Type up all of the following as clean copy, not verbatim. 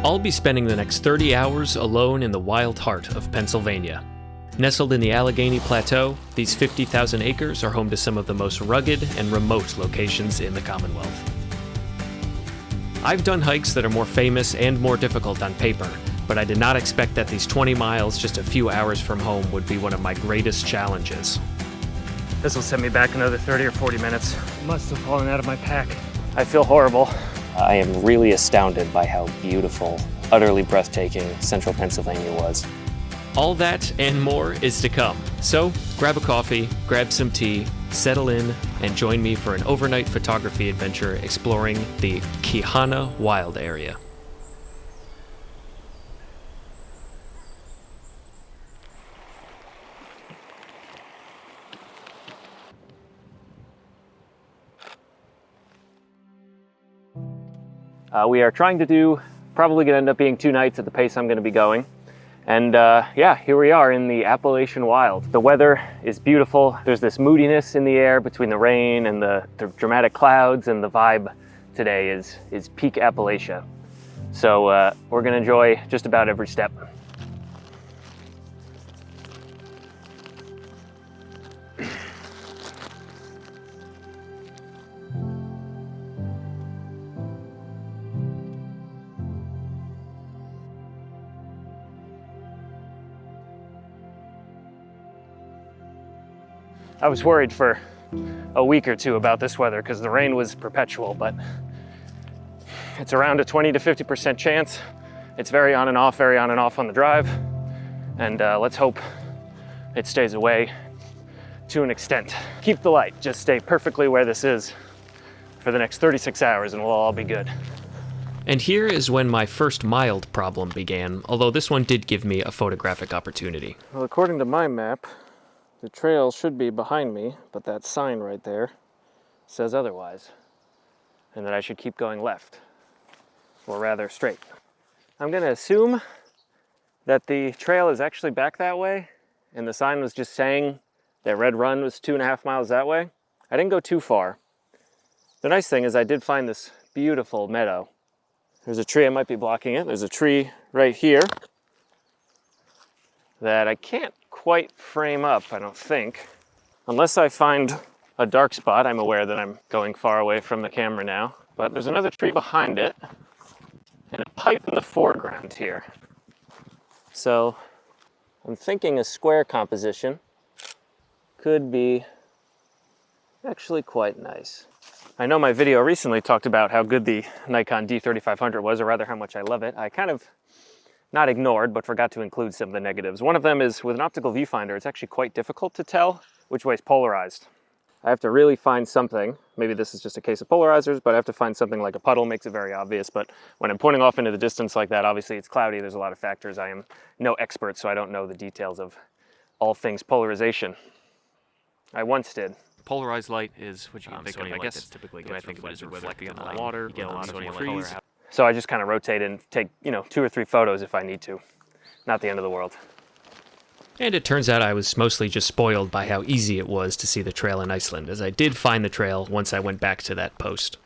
I'll be spending the next 30 hours alone in the wild heart of Pennsylvania. Nestled in the Allegheny Plateau, these 50,000 acres are home to some of the most rugged and remote locations in the Commonwealth. I've done hikes that are more famous and more difficult on paper, but I did not expect that these 20 miles just a few hours from home would be one of my greatest challenges. This will set me back another 30 or 40 minutes. Must have fallen out of my pack. I feel horrible. I am really astounded by how beautiful, utterly breathtaking central Pennsylvania was. All that and more is to come. So grab a coffee, grab some tea, settle in, and join me for an overnight photography adventure exploring the Quehanna wild area. We are trying to do, probably going to end up being 2 nights at the pace I'm going to be going. And yeah, here we are in the Appalachian wild. The weather is beautiful. There's this moodiness in the air between the rain and the dramatic clouds, and the vibe today is peak Appalachia. So we're going to enjoy just about every step. I was worried for a week or two about this weather because the rain was perpetual, but it's around a 20 to 50% chance. It's very on and off on the drive. And let's hope it stays away to an extent. Keep the light, just stay perfectly where this is for the next 36 hours and we'll all be good. And here is when my first mild problem began, although this one did give me a photographic opportunity. Well, according to my map, the trail should be behind me, but that sign right there says otherwise, and that I should keep going left, or rather straight. I'm gonna assume that the trail is actually back that way, and the sign was just saying that Red Run was 2.5 miles that way. I didn't go too far. The nice thing is I did find this beautiful meadow. There's a tree, I might be blocking it. There's a tree right here that I can't quite frame up, I don't think. Unless I find a dark spot, I'm aware that I'm going far away from the camera now. But there's another tree behind it, and a pipe in the foreground here. So I'm thinking a square composition could be actually quite nice. I know my video recently talked about how good the Nikon D3500 was, or rather how much I love it. I kind of not ignored, but forgot to include some of the negatives. One of them is with an optical viewfinder, it's actually quite difficult to tell which way is polarized. I have to really find something, maybe this is just a case of polarizers, but I have to find something like a puddle, makes it very obvious. But when I'm pointing off into the distance like that, obviously it's cloudy, there's a lot of factors. I am no expert, so I don't know the details of all things polarization. I once did. Polarized light is what you can think of, I guess. Typically I think of it as reflecting on the water, you get a lot of trees. So I just kind of rotate and take, 2 or 3 photos if I need to. Not the end of the world. And it turns out I was mostly just spoiled by how easy it was to see the trail in Iceland, as I did find the trail once I went back to that post.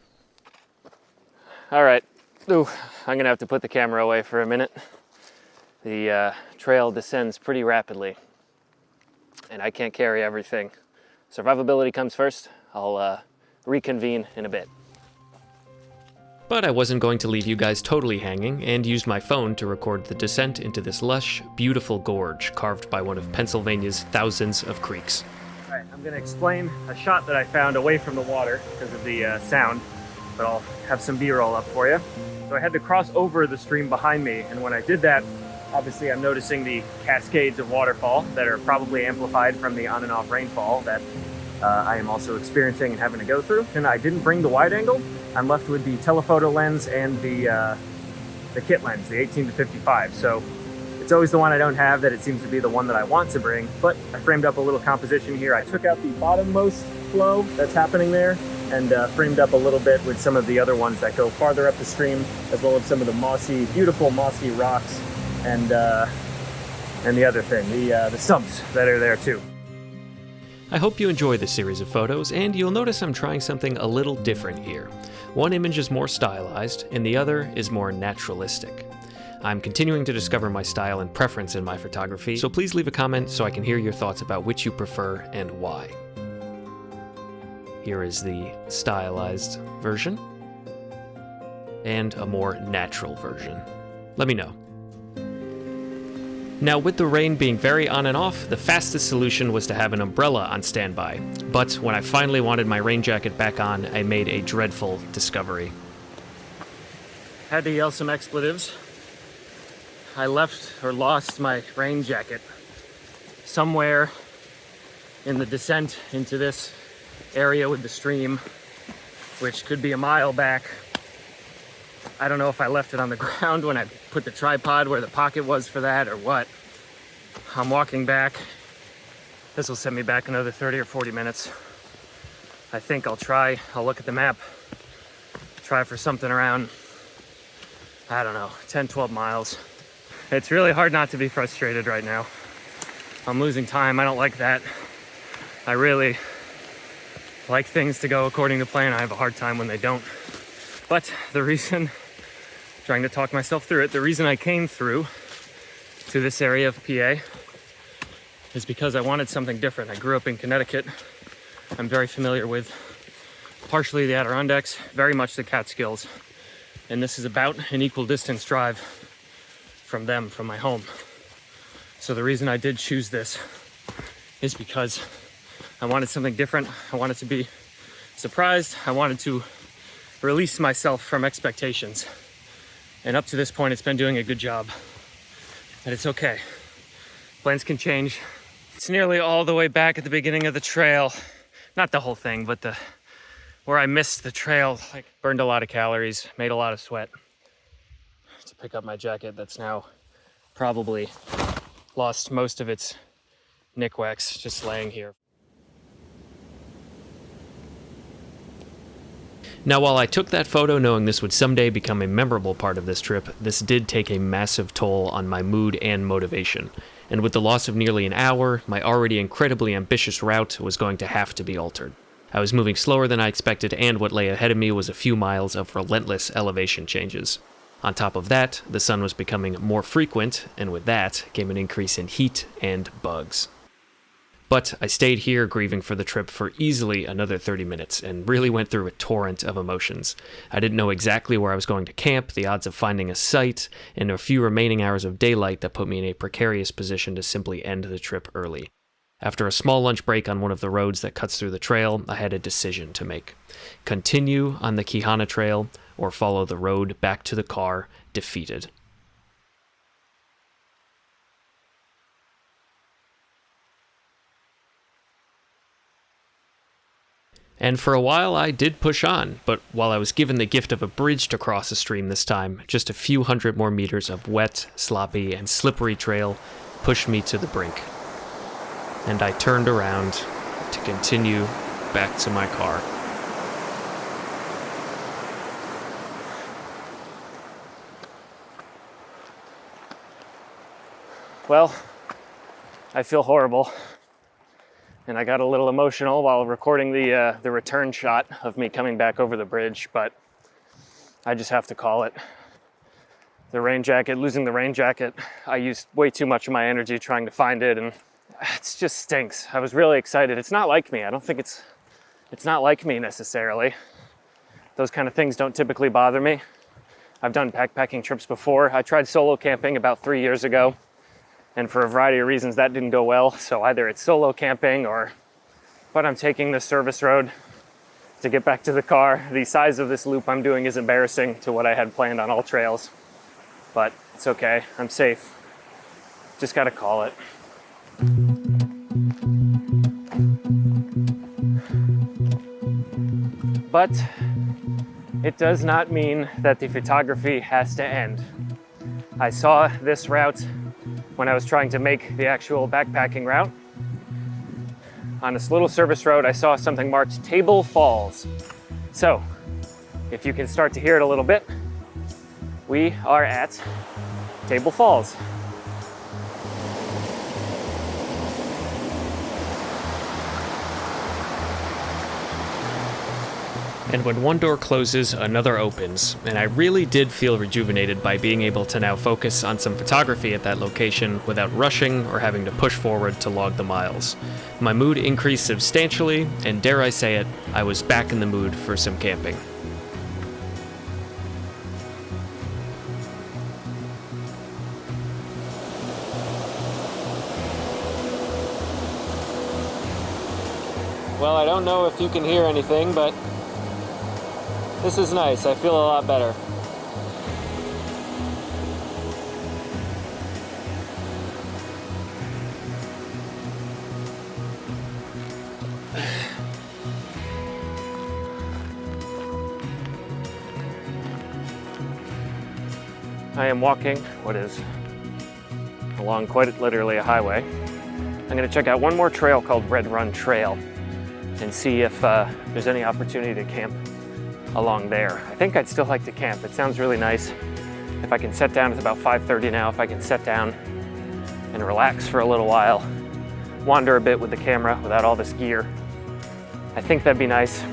All right. Ooh, I'm going to have to put the camera away for a minute. The trail descends pretty rapidly, and I can't carry everything. Survivability comes first. I'll reconvene in a bit. But I wasn't going to leave you guys totally hanging, and used my phone to record the descent into this lush, beautiful gorge carved by one of Pennsylvania's thousands of creeks. All right, I'm going to explain a shot that I found away from the water because of the sound, but I'll have some B-roll up for you. So I had to cross over the stream behind me, and when I did that, obviously I'm noticing the cascades of waterfall that are probably amplified from the on and off rainfall that I am also experiencing and having to go through. And I didn't bring the wide angle. I'm left with the telephoto lens and the kit lens, the 18 to 55. So it's always the one I don't have that it seems to be the one that I want to bring. But I framed up a little composition here. I took out the bottommost flow that's happening there and framed up a little bit with some of the other ones that go farther up the stream, as well as some of the mossy, beautiful mossy rocks and the other thing, the stumps that are there too. I hope you enjoy this series of photos, and you'll notice I'm trying something a little different here. One image is more stylized, and the other is more naturalistic. I'm continuing to discover my style and preference in my photography, so please leave a comment so I can hear your thoughts about which you prefer and why. Here is the stylized version, and a more natural version. Let me know. Now, with the rain being very on and off, the fastest solution was to have an umbrella on standby. But when I finally wanted my rain jacket back on, I made a dreadful discovery. Had to yell some expletives. I lost my rain jacket somewhere in the descent into this area with the stream, which could be a mile back. I don't know if I left it on the ground when I put the tripod where the pocket was for that or what. I'm walking back. This will send me back another 30 or 40 minutes. I think I'll look at the map, try for something around, I don't know, 10, 12 miles. It's really hard not to be frustrated right now. I'm losing time. I don't like that. I really like things to go according to plan. I have a hard time when they don't. But the reason, trying to talk myself through it, the reason I came through to this area of PA is because I wanted something different. I grew up in Connecticut. I'm very familiar with partially the Adirondacks, very much the Catskills. And this is about an equal distance drive from them, from my home. So the reason I did choose this is because I wanted something different. I wanted to be surprised. I wanted to release myself from expectations. And up to this point, it's been doing a good job. And it's okay. Plans can change. It's nearly all the way back at the beginning of the trail. Not the whole thing, but where I missed the trail. Like, burned a lot of calories, made a lot of sweat to pick up my jacket that's now probably lost most of its nick wax just laying here. Now, while I took that photo knowing this would someday become a memorable part of this trip, this did take a massive toll on my mood and motivation. And with the loss of nearly an hour, my already incredibly ambitious route was going to have to be altered. I was moving slower than I expected, and what lay ahead of me was a few miles of relentless elevation changes. On top of that, the sun was becoming more frequent, and with that came an increase in heat and bugs. But I stayed here grieving for the trip for easily another 30 minutes and really went through a torrent of emotions. I didn't know exactly where I was going to camp, the odds of finding a site, and a few remaining hours of daylight that put me in a precarious position to simply end the trip early. After a small lunch break on one of the roads that cuts through the trail, I had a decision to make. Continue on the Quehanna Trail or follow the road back to the car, defeated. And for a while, I did push on, but while I was given the gift of a bridge to cross a stream this time, just a few hundred more meters of wet, sloppy, and slippery trail pushed me to the brink. And I turned around to continue back to my car. Well, I feel horrible. And I got a little emotional while recording the return shot of me coming back over the bridge, but I just have to call it. The rain jacket, losing the rain jacket, I used way too much of my energy trying to find it, and it just stinks. I was really excited. It's not like me. I don't think it's not like me necessarily. Those kind of things don't typically bother me. I've done backpacking trips before. I tried solo camping about 3 years ago. And for a variety of reasons, that didn't go well. So either it's solo camping but I'm taking the service road to get back to the car. The size of this loop I'm doing is embarrassing to what I had planned on all trails, but it's okay. I'm safe. Just gotta call it. But it does not mean that the photography has to end. I saw this route when I was trying to make the actual backpacking route. On this little service road, I saw something marked Table Falls. So, if you can start to hear it a little bit, we are at Table Falls. And when one door closes, another opens, and I really did feel rejuvenated by being able to now focus on some photography at that location without rushing or having to push forward to log the miles. My mood increased substantially, and dare I say it, I was back in the mood for some camping. Well, I don't know if you can hear anything, but this is nice. I feel a lot better. I am walking what is along quite literally a highway. I'm going to check out one more trail called Red Run Trail and see if there's any opportunity to camp along there. I think I'd still like to camp. It sounds really nice. If I can set down, it's about 5:30 now, if I can set down and relax for a little while, wander a bit with the camera without all this gear, I think that'd be nice.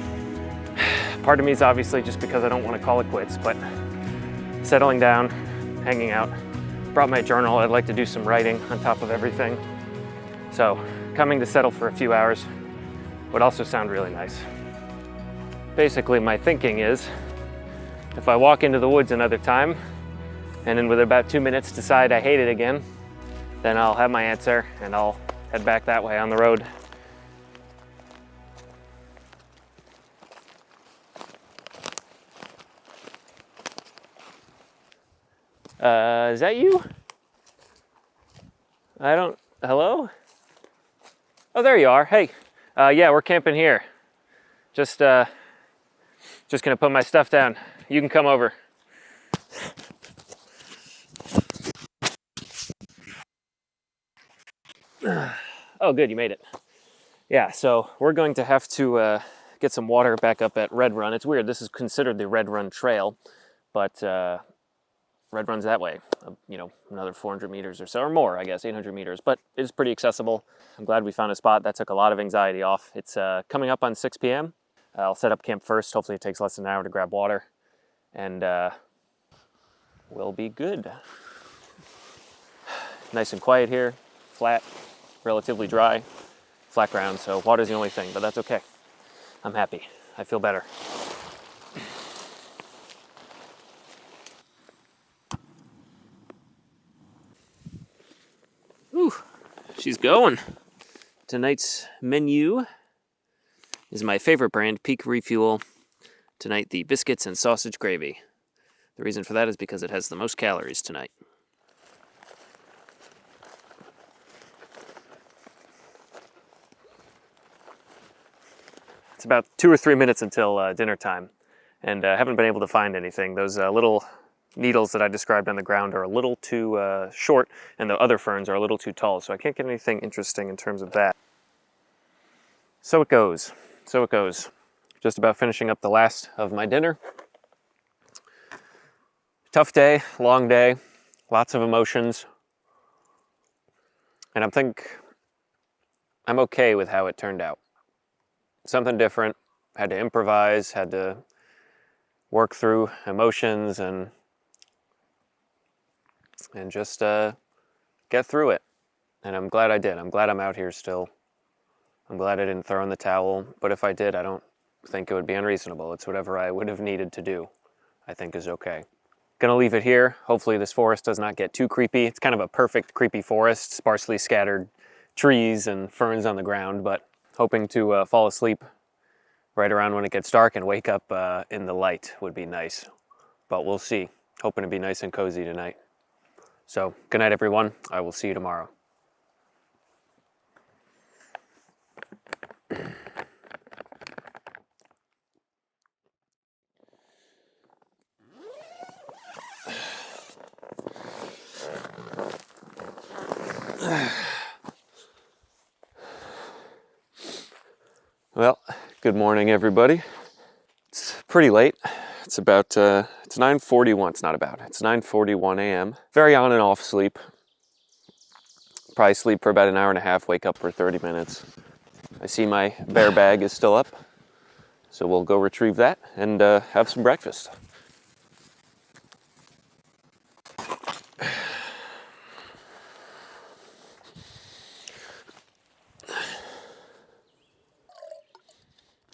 Part of me is obviously just because I don't want to call it quits, but settling down, hanging out. Brought my journal. I'd like to do some writing on top of everything. So coming to settle for a few hours would also sound really nice. Basically, my thinking is, if I walk into the woods another time, and then with about 2 minutes decide I hate it again, then I'll have my answer and I'll head back that way on the road. Is that you? Hello? Oh, there you are. Hey, yeah, we're camping here. Just gonna put my stuff down. You can come over. Oh, good, you made it. Yeah, so we're going to have to get some water back up at Red Run. It's weird, this is considered the Red Run Trail, but Red Run's that way, you know, another 400 meters or so, or more, I guess, 800 meters, but it's pretty accessible. I'm glad we found a spot. That took a lot of anxiety off. It's coming up on 6 p.m. I'll set up camp first. Hopefully it takes less than an hour to grab water, and we'll be good. Nice and quiet here, flat, relatively dry, flat ground, so water's the only thing, but that's okay. I'm happy. I feel better. Ooh, she's going. Tonight's menu is my favorite brand, Peak Refuel. Tonight, the biscuits and sausage gravy. The reason for that is because it has the most calories tonight. It's about 2 or 3 minutes until dinner time, and I haven't been able to find anything. Those little needles that I described on the ground are a little too short, and the other ferns are a little too tall, so I can't get anything interesting in terms of that. So it goes. So it goes. Just about finishing up the last of my dinner. Tough day, long day, lots of emotions. And I'm okay with how it turned out. Something different. Had to improvise, had to work through emotions and just get through it. And I'm glad I did. I'm glad I'm out here still. I'm glad I didn't throw in the towel, but if I did, I don't think it would be unreasonable. It's whatever I would have needed to do, I think is okay. Gonna leave it here. Hopefully this forest does not get too creepy. It's kind of a perfect creepy forest, sparsely scattered trees and ferns on the ground, but hoping to fall asleep right around when it gets dark and wake up in the light would be nice. But we'll see. Hoping to be nice and cozy tonight. So, good night everyone. I will see you tomorrow. Well, good morning everybody. It's pretty late. It's about, it's 9:41, it's not about, it's 9:41 a.m. Very on and off sleep. Probably sleep for about an hour and a half, wake up for 30 minutes. I see my bear bag is still up, So we'll go retrieve that and have some breakfast.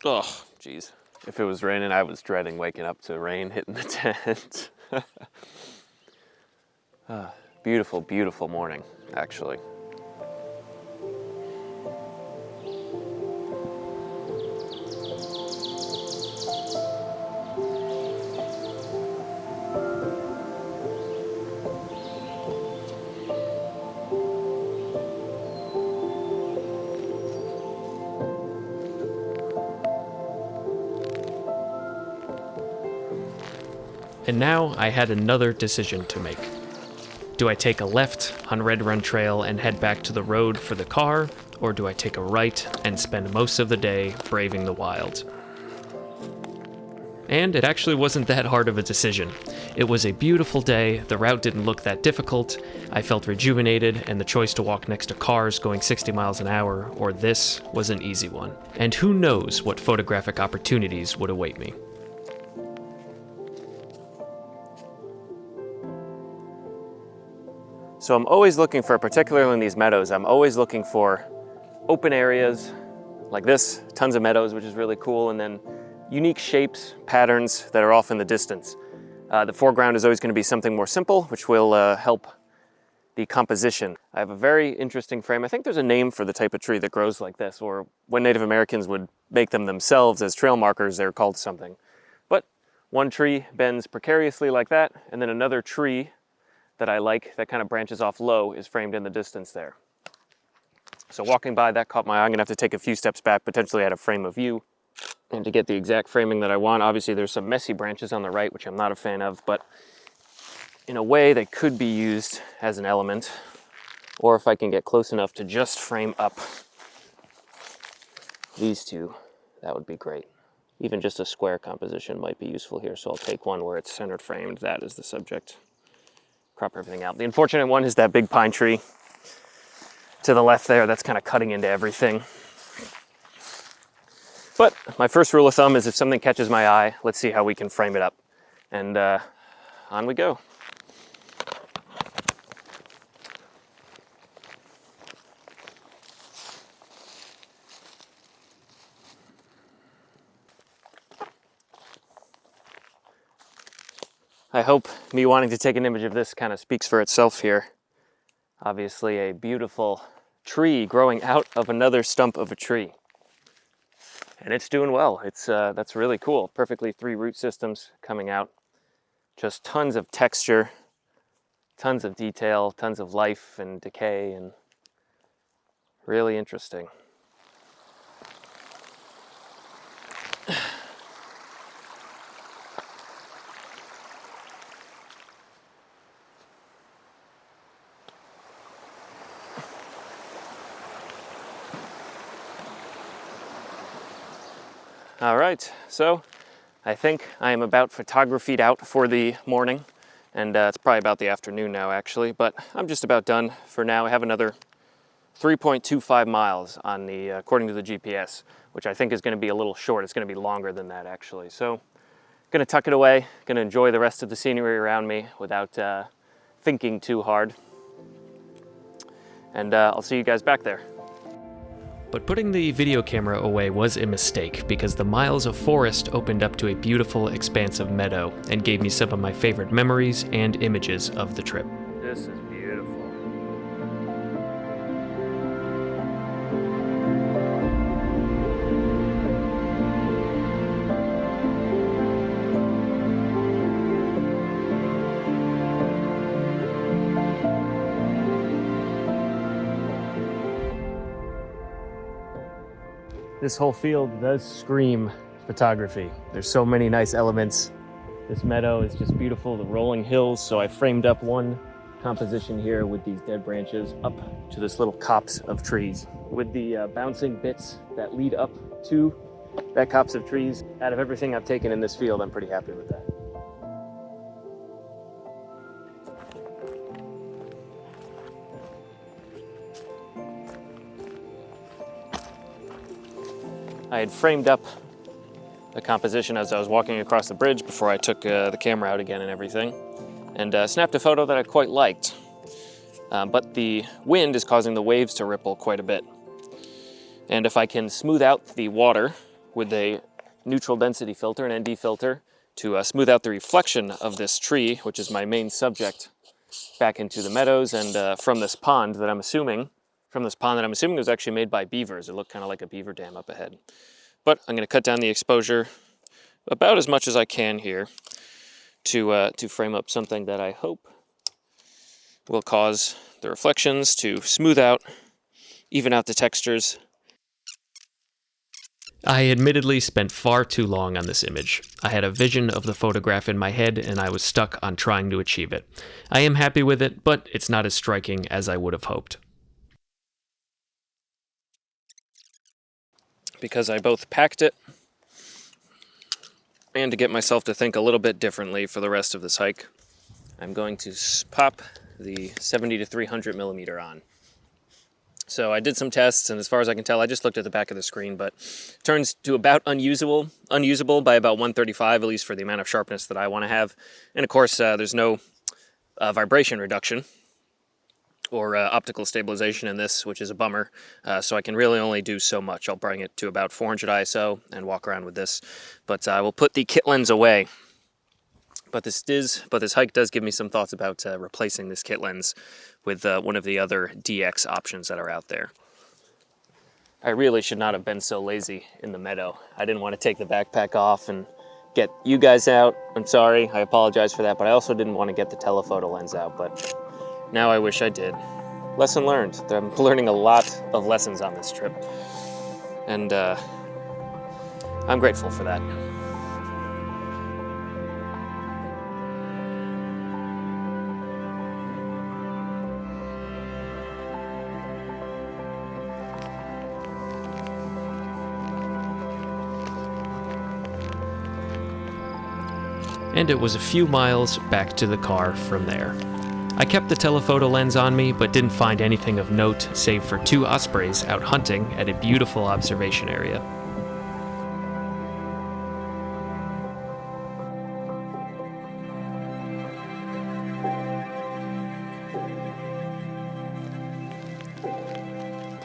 Oh, geez. If it was raining, I was dreading waking up to rain hitting the tent. Beautiful, beautiful morning, actually. And now I had another decision to make. Do I take a left on Red Run Trail and head back to the road for the car, or do I take a right and spend most of the day braving the wild? And it actually wasn't that hard of a decision. It was a beautiful day, the route didn't look that difficult, I felt rejuvenated, and the choice to walk next to cars going 60 miles an hour, or this, was an easy one. And who knows what photographic opportunities would await me. So I'm always looking for, particularly in these meadows, I'm always looking for open areas like this, tons of meadows, which is really cool, and then unique shapes, patterns that are off in the distance. The foreground is always going to be something more simple, which will help the composition. I have a very interesting frame. I think there's a name for the type of tree that grows like this, or when Native Americans would make them themselves as trail markers, they're called something. But one tree bends precariously like that, and then another tree that I like that kind of branches off low is framed in the distance there. So walking by, that caught my eye. I'm gonna have to take a few steps back, potentially at a frame of view. And to get the exact framing that I want, obviously there's some messy branches on the right, which I'm not a fan of, but in a way they could be used as an element, or if I can get close enough to just frame up these two, that would be great. Even just a square composition might be useful here, so I'll take one where it's centered framed, that is the subject. Crop everything out. The unfortunate one is that big pine tree to the left there, that's kind of cutting into everything. But my first rule of thumb is if something catches my eye, let's see how we can frame it up. And on we go. I hope me wanting to take an image of this kind of speaks for itself here. Obviously a beautiful tree growing out of another stump of a tree. And it's doing well. That's really cool. Perfectly 3 root systems coming out. Just tons of texture, tons of detail, tons of life and decay, and really interesting. All right, so I think I am about photographied out for the morning, and it's probably about the afternoon now actually, but I'm just about done for now. I have another 3.25 miles on the, according to the GPS, which I think is gonna be a little short. It's gonna be longer than that actually. So gonna tuck it away, gonna enjoy the rest of the scenery around me without thinking too hard. And I'll see you guys back there. But putting the video camera away was a mistake because the miles of forest opened up to a beautiful expanse of meadow and gave me some of my favorite memories and images of the trip. This is beautiful. This whole field does scream photography. There's so many nice elements. This meadow is just beautiful, the rolling hills. So I framed up one composition here with these dead branches up to this little copse of trees. With the bouncing bits that lead up to that copse of trees. Out of everything I've taken in this field, I'm pretty happy with that. I had framed up the composition as I was walking across the bridge before I took the camera out again and everything, and snapped a photo that I quite liked. But the wind is causing the waves to ripple quite a bit. And if I can smooth out the water with a neutral density filter, an ND filter, to smooth out the reflection of this tree, which is my main subject, back into the meadows and from this pond that I'm assuming, was actually made by beavers. It looked kind of like a beaver dam up ahead. But I'm going to cut down the exposure about as much as I can here to frame up something that I hope will cause the reflections to smooth out, even out the textures. I admittedly spent far too long on this image. I had a vision of the photograph in my head and I was stuck on trying to achieve it. I am happy with it, but it's not as striking as I would have hoped. Because I both packed it and to get myself to think a little bit differently for the rest of this hike, I'm going to pop the 70 to 300 millimeter on. So I did some tests, and as far as I can tell, I just looked at the back of the screen, but it turns to about unusable by about 135, at least for the amount of sharpness that I want to have. And of course, there's no vibration reduction or optical stabilization in this, which is a bummer. So I can really only do so much. I'll bring it to about 400 ISO and walk around with this. But I will put the kit lens away. But this hike does give me some thoughts about replacing this kit lens with one of the other DX options that are out there. I really should not have been so lazy in the meadow. I didn't want to take the backpack off and get you guys out. I'm sorry, I apologize for that, but I also didn't want to get the telephoto lens out, but now I wish I did. Lesson learned. I'm learning a lot of lessons on this trip, and I'm grateful for that. And it was a few miles back to the car from there. I kept the telephoto lens on me, but didn't find anything of note save for 2 ospreys out hunting at a beautiful observation area.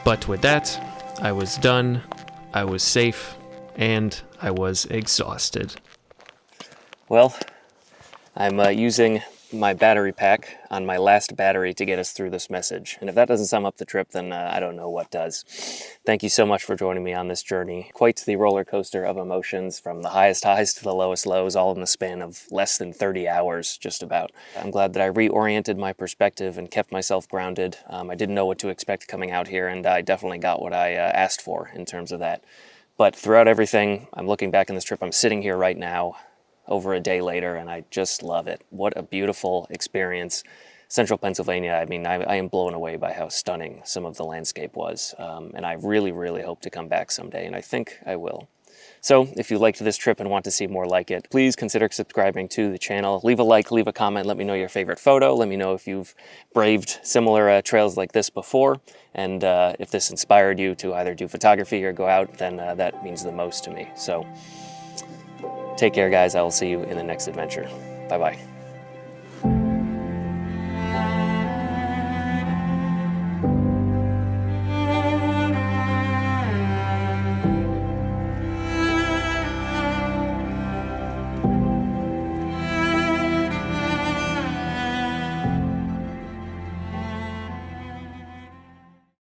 But with that, I was done, I was safe, and I was exhausted. Well, I'm using my battery pack on my last battery to get us through this message. And if that doesn't sum up the trip, then I don't know what does. Thank you so much for joining me on this journey. Quite the roller coaster of emotions, from the highest highs to the lowest lows, all in the span of less than 30 hours, just about. I'm glad that I reoriented my perspective and kept myself grounded. I didn't know what to expect coming out here, and I definitely got what I asked for in terms of that. But throughout everything, I'm looking back on this trip, I'm sitting here right now, over a day later, and I just love it. What a beautiful experience. Central Pennsylvania, I mean, I am blown away by how stunning some of the landscape was. And I really, really hope to come back someday, and I think I will. So if you liked this trip and want to see more like it, please consider subscribing to the channel. Leave a like, leave a comment, let me know your favorite photo. Let me know if you've braved similar trails like this before. And if this inspired you to either do photography or go out, then that means the most to me. So take care, guys. I will see you in the next adventure. Bye-bye.